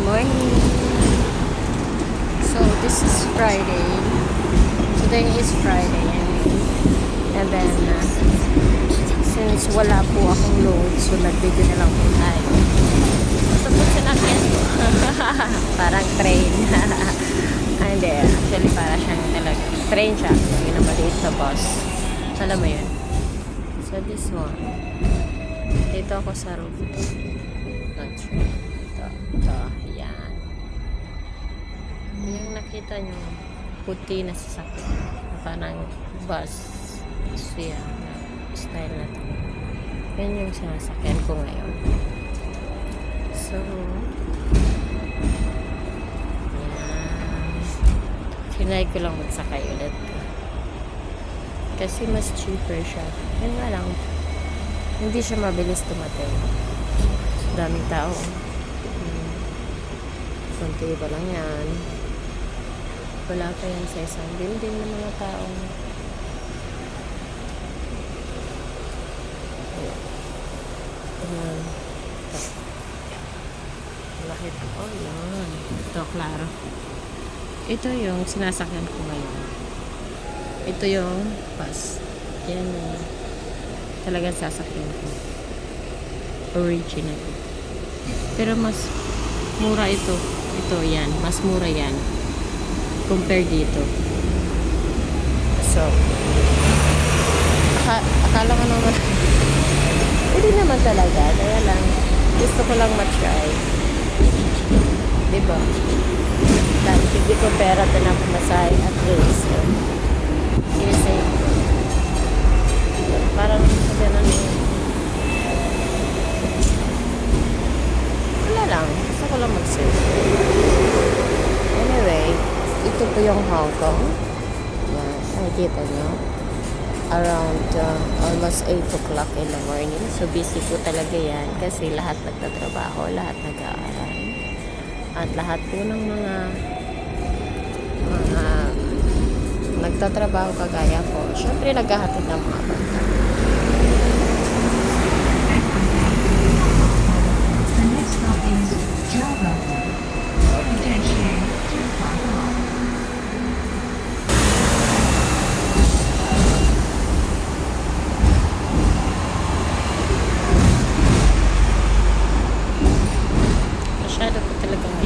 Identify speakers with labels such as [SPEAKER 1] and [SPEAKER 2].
[SPEAKER 1] morning. So this is Friday. Today is Friday, and then since wala po akong load, so nag-video na lang po tayo. So po sinakyan ko. Parang train. Hindi, actually para siyang talaga train siya. Yung na maliit na bus. Alam mo yun. So this one. Dito ako sa roof. Ito, yan. Yung nakita nyo, puti na sasakyan. Parang bus. Siya, style na ito. Yan yung sinasakyan ko ngayon. So, yan. Kinay ko lang magsakay ulit. Kasi mas cheaper siya. Yan nga lang. Hindi siya mabilis tumating. Daming tao. Kunti pa lang yan. Wala pa yan sa isang building ng mga tao. Ayan. Malaki pa. Oh, yan. Ito, klaro. Ito yung sinasakyan ko ngayon. Ito yung bus. Yan yung talagang sasakyan ko. Original. Pero mas mura ito. Ito, yan. Mas mura yan. Compare dito. So, akala ko naman hindi naman talaga. Kaya lang, gusto ko lang matry. Diba? Dahil hindi ko pera pinapamasay at least. Sinisave ko. Parang sa ganun wala lang. Gusto ko lang mag-save. Anyway, ito po yung Hong Kong. Yan. Nakikita nyo. Around almost 8 o'clock in the morning. So busy po talaga yan. Kasi lahat nagtatrabaho, lahat nag-aaral. At lahat po ng mga nagtatrabaho kagaya ko. Siyempre naghahatid ng mga bata. Masyado po talagang